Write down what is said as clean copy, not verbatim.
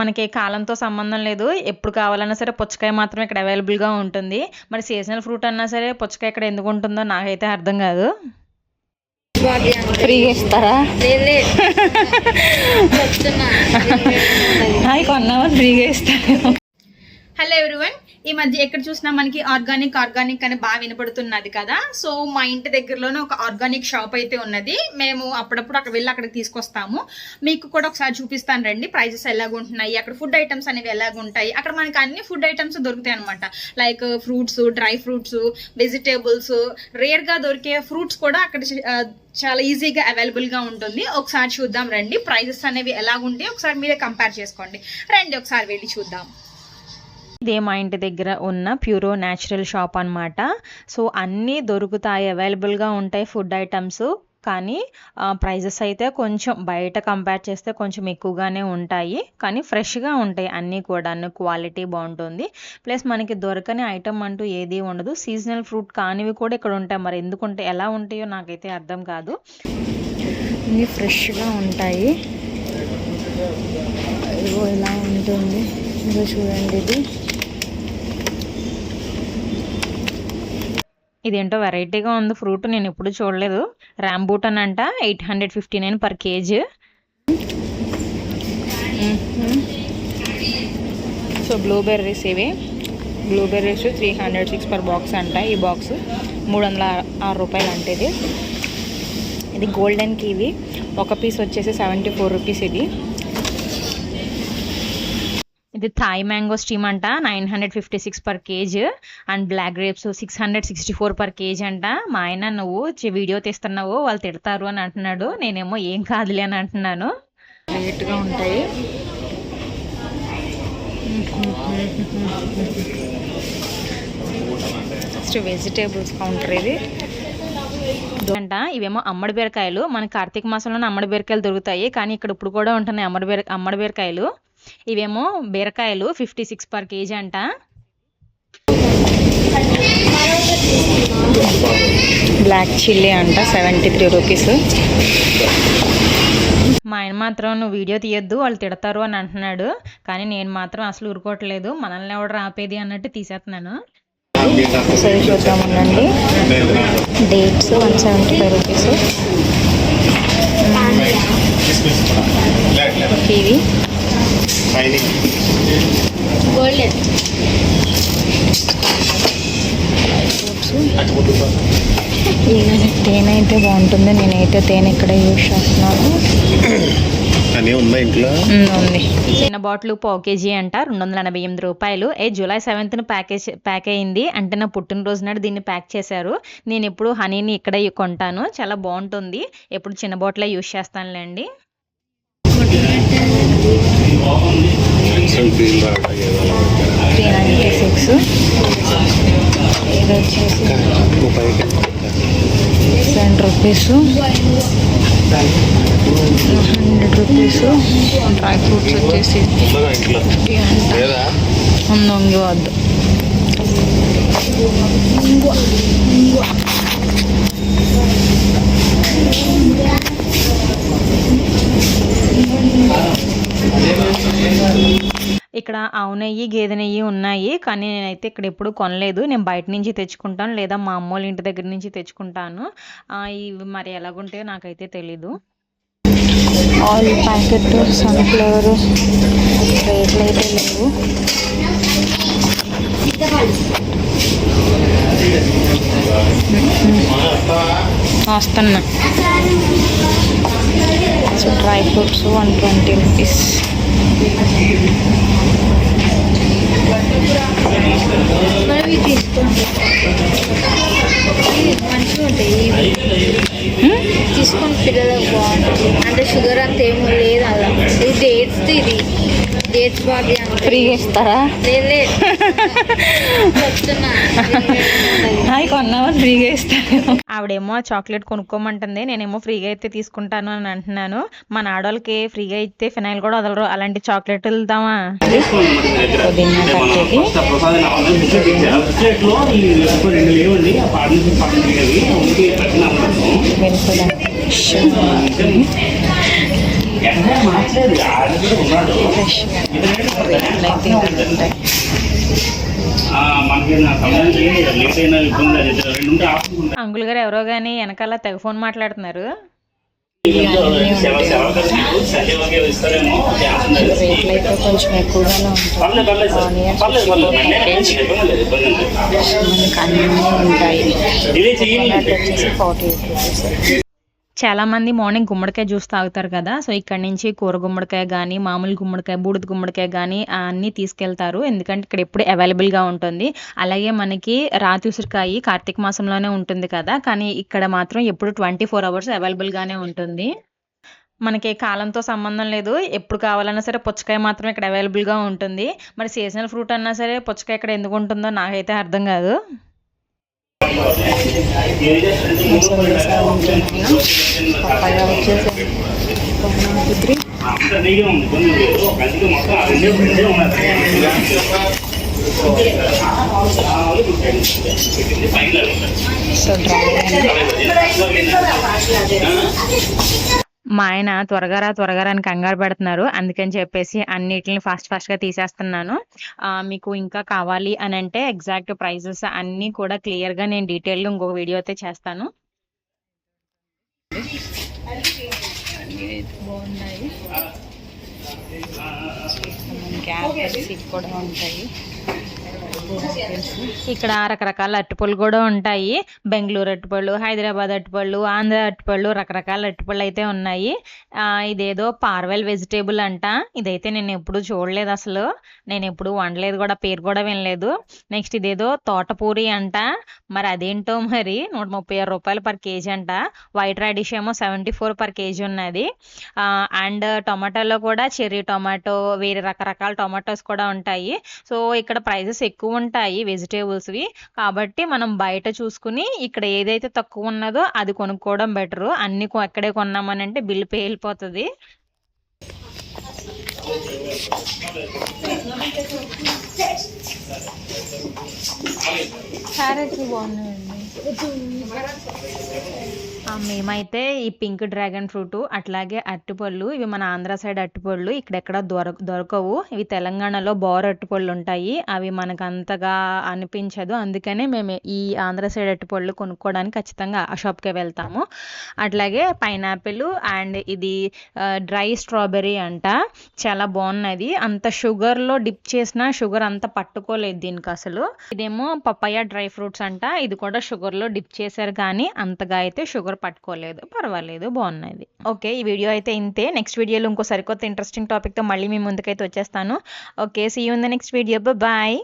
మనకి కాలంతో సంబంధం లేదు. ఎప్పుడు కావాలన్నా సరే పుచ్చకాయ మాత్రం ఇక్కడ అవైలబుల్‌గా ఉంటుంది. మరి సీజనల్ ఫ్రూట్ అన్నా సరే పుచ్చకాయ ఇక్కడ ఎందుకు ఉంటుందో నాకైతే అర్థం కాదు. ఫ్రీగా ఇస్తారా? అవి కొన్నామని ఫ్రీగా ఇస్తారు. హలో ఎవ్రీవన్, ఈ మధ్య ఎక్కడ చూసినా మనకి ఆర్గానిక్ అని బాగా వినపడుతున్నది కదా. సో మా ఇంటి దగ్గరలోనే ఒక ఆర్గానిక్ షాప్ అయితే ఉన్నది. మేము అప్పుడప్పుడు అక్కడ వెళ్ళి అక్కడికి తీసుకొస్తాము. మీకు కూడా ఒకసారి చూపిస్తాను రండి. ప్రైజెస్ ఎలాగుంటున్నాయి, అక్కడ ఫుడ్ ఐటమ్స్ అనేవి ఎలాగుంటాయి. అక్కడ మనకి అన్ని ఫుడ్ ఐటమ్స్ దొరుకుతాయి అనమాట. Like fruits, dry fruits, vegetables, రేర్గా దొరికే ఫ్రూట్స్ కూడా అక్కడ చాలా ఈజీగా అవైలబుల్గా ఉంటుంది. ఒకసారి చూద్దాం రండి. ప్రైజెస్ అనేవి ఎలాగుంటాయి ఒకసారి మీరే కంపేర్ చేసుకోండి. రండి ఒకసారి వెళ్ళి చూద్దాం. ఇదే మా ఇంటి దగ్గర ఉన్న ప్యూరో న్యాచురల్ షాప్ అనమాట. సో అన్నీ దొరుకుతాయి, అవైలబుల్గా ఉంటాయి ఫుడ్ ఐటమ్స్. కానీ ప్రైజెస్ అయితే కొంచెం బయట కంపేర్ చేస్తే కొంచెం ఎక్కువగానే ఉంటాయి. కానీ ఫ్రెష్గా ఉంటాయి అన్నీ కూడా, క్వాలిటీ బాగుంటుంది. ప్లస్ మనకి దొరకని ఐటమ్ అంటూ ఏది ఉండదు. సీజనల్ ఫ్రూట్ కానివి కూడా ఇక్కడ ఉంటాయి. మరి ఎందుకుంటే ఎలా ఉంటాయో నాకైతే అర్థం కాదు. అన్నీ ఫ్రెష్గా ఉంటాయి. ఇదిగో ఇలా ఉంటుంది. ఇదిగో చూడండి, ఇదేంటో వెరైటీగా ఉంది ఫ్రూట్, నేను ఎప్పుడు చూడలేదు. రాంబూటన్ అంట, 859 per kg. సో బ్లూబెర్రీస్, ఇవి బ్లూబెర్రీస్ 306 per box అంట. ఈ బాక్స్ 306 రూపాయలు అంటే ఇది గోల్డెన్ కివి. ఒక పీస్ వచ్చేసి 74 రూపీస్. ఇది థాయ్ మ్యాంగో స్టీమ్ అంట, 956 per kg. And black grapes 664 per kg అంట. మా ఆయన నువ్వు వీడియో తీస్తున్నావు వాళ్ళు తిడతారు అని అంటున్నాడు. నేనేమో ఏం కాదులే అని అంటున్నాను. రేట్గా ఉంటాయి. ఫస్ట్ వెజిటేబుల్స్ కౌంటర్ ఇది అంట. ఇవేమో అమ్మడి బీరకాయలు. మన కార్తీక మాసంలోనే అమ్మడి బీరకాయలు దొరుకుతాయి, కానీ ఇక్కడ ఇప్పుడు కూడా ఉంటున్నాయి అమ్మడి బీరకాయలు. ఇవేమో బీరకాయలు 56 per kg అంట. బ్లాక్ చిల్లీ అంట, 73 రూపీస్. మా ఆయన మాత్రం నువ్వు వీడియో తీయొద్దు వాళ్ళు తిడతారు అని అంటున్నాడు. కానీ నేను మాత్రం అసలు ఊరుకోవట్లేదు. మనల్ని ఎవడు ఆపేది అన్నట్టు తీసేస్తున్నాను. సరే చూద్దామనండి. Dates 175 rupees. ఇవి తేనె అయితే బాగుంటుంది. నేనైతే తేనె ఇక్కడ యూజ్ చేస్తున్నాను. ఉంది. చిన్న బాటిల్ 1 kg అంట, 288 రూపాయలు. జూలై 7th ప్యాక్ అయింది. అంటే నా పుట్టినరోజు నాడు దీన్ని ప్యాక్ చేశారు. నేను ఎప్పుడు హనీని ఇక్కడే కొంటాను, చాలా బాగుంటుంది. ఎప్పుడు చిన్న బాటిల్ యూజ్ చేస్తానులేండి. ఇది వచ్చేసి 7 రూపీస్, 100 రూపీస్. డ్రై ఫ్రూట్స్ వచ్చేసి ఉందొంగి వద్దు. ఇక్కడ ఆవు నెయ్యి, గేదె నెయ్యి ఉన్నాయి. కానీ నేనైతే ఇక్కడ ఎప్పుడు కొనలేదు. నేను బయట నుంచి తెచ్చుకుంటాను, లేదా మా అమ్మోళ్ళ ఇంటి దగ్గర నుంచి తెచ్చుకుంటాను. ఇవి మరి ఎలాగుంటాయో నాకైతే తెలీదు. ఆయిల్ ప్యాకెట్, సన్ఫ్లవర్ రేట్లు అయితే లేవు. వస్తున్నా. So dry fruits 120 rupees. మంచిగా ఉంటాయి తీసుకొని పిల్లలకు బాగుంటుంది. అంటే షుగర్ అంత ఏమో లేదు అలా. ఇది డేట్స్ బాగా ఫ్రీగా ఇస్తారా? అవి కొన్నామని ఫ్రీగా ఇస్తారు. ఆవిడేమో చాక్లెట్ కొనుక్కోమంటుంది, నేనేమో ఫ్రీగా అయితే తీసుకుంటాను అని అంటున్నాను. మన ఆడవాళ్ళకి ఫ్రీగా ఇస్తే ఫినాయిల్ కూడా వదలరు. అలాంటి చాక్లెట్ వెళ్దామా? రేట్లు అయితే ఇలా ఉంటాయి. అంకుల్ గారు ఎవరో కానీ వెనకాల తెగ ఫోన్ మాట్లాడుతున్నారు. రేట్లు అయితే కొంచెం ఎక్కువగానే ఉంటాయి. ఆనియన్స్ మనకి అన్నీ ఉంటాయి. టొమాటో వచ్చేసి 48 రూపీస్. చాలా మంది మార్నింగ్ గుమ్మడికాయ జ్యూస్ తాగుతారు కదా, సో ఇక్కడ నుంచి కూర గుమ్మడికాయ కానీ మామూలు గుమ్మడికాయ బూడిద గుమ్మడికాయ కానీ అన్నీ తీసుకెళ్తారు. ఎందుకంటే ఇక్కడ ఎప్పుడు అవైలబుల్గా ఉంటుంది. అలాగే మనకి రాతి ఉసిరికాయ కార్తీక మాసంలోనే ఉంటుంది కదా, కానీ ఇక్కడ మాత్రం ఎప్పుడు 24 hours అవైలబుల్గానే ఉంటుంది. మనకి కాలంతో సంబంధం లేదు, ఎప్పుడు కావాలన్నా సరే పుచ్చకాయ మాత్రం ఇక్కడ అవైలబుల్గా ఉంటుంది. మరి సీజనల్ ఫ్రూట్ అన్నా సరే పుచ్చకాయ ఇక్కడ ఎందుకు ఉంటుందో నాకైతే అర్థం కాదు. పప్పాయ వచ్చేసి 193. సో మా ఆయన త్వరగా రా అని కంగారు పెడుతున్నారు. అందుకని చెప్పేసి అన్నిటిని ఫాస్ట్గా తీసేస్తున్నాను. మీకు ఇంకా కావాలి అని అంటే ఎగ్జాక్ట్ ప్రైజెస్ అన్నీ కూడా క్లియర్గా నేను డీటెయిల్గా ఇంకొక వీడియో అయితే చేస్తాను. బాగున్నాయి. మనకి యాపిల్స్ కూడా ఉంటాయి. ఇక్కడ రకరకాల అరటిపళ్ళు కూడా ఉంటాయి. బెంగళూరు అరటిపళ్ళు, హైదరాబాద్ అరటిపళ్ళు, ఆంధ్ర అరటిపళ్ళు, రకరకాల అరటిపళ్ళు అయితే ఉన్నాయి. ఇదేదో పార్వెల్ వెజిటేబుల్ అంట. ఇదైతే నేను ఎప్పుడు చూడలేదు, అసలు నేను ఎప్పుడు వండలేదు కూడా, పేరు కూడా వినలేదు. నెక్స్ట్ ఇదేదో తోటపూరి అంట. మరి అదేంటో మరి 136 రూపాయలు పర్ కేజీ అంట. వైట్ రాడిష్ ఏమో 74 పర్ కేజీ ఉన్నది. అండ్ టొమాటోలో కూడా చెర్రీ టొమాటో, వేరే రకరకాల టొమాటోస్ కూడా ఉంటాయి. సో ఇక్కడ ప్రైజెస్ ఎక్కువ ఉంటాయి వెజిటేబుల్స్వి. కాబట్టి మనం బయట చూసుకుని ఇక్కడ ఏదైతే తక్కువ ఉన్నదో అది కొనుక్కోవడం బెటరు. అన్ని ఎక్కడే కొన్నామనంటే బిల్లు పే వెళ్ళిపోతుంది. క్యారెట్లు బాగున్నాయండి. మేమైతే ఈ పింక్ డ్రాగన్ ఫ్రూట్ అట్లాగే అరటిపళ్ళు, ఇవి మన ఆంధ్ర సైడ్ అరటిపళ్ళు ఇక్కడెక్కడ దొరకవు. ఇవి తెలంగాణలో బోర్ అరటిపళ్ళు ఉంటాయి. అవి మనకు అంతగా అనిపించదు. అందుకనే మేము ఈ ఆంధ్ర సైడ్ అరటిపళ్ళు కొనుక్కోవడానికి ఖచ్చితంగా ఆ షాప్కే వెళ్తాము. అట్లాగే పైనాపిల్ అండ్ ఇది డ్రై స్ట్రాబెర్రీ అంట. చాలా బాగున్నది. అంత షుగర్లో డిప్ చేసినా షుగర్ అంత పట్టుకోలేదు దీనికి అసలు. ఇదేమో పపాయ డ్రై ఫ్రూట్స్ అంట. ఇది కూడా షుగర్లో డిప్ చేశారు కానీ అంతగా అయితే షుగర్ పట్టుకోలేదు. పర్వాలేదు, బాగున్నది. ఓకే, ఈ వీడియో అయితే ఇంతే. నెక్స్ట్ వీడియోలో ఇంకో సరికొత్త ఇంట్రెస్టింగ్ టాపిక్తో మళ్ళీ మీ ముందుకైతే వచ్చేస్తాను. Okay, see you in the next video. Bye.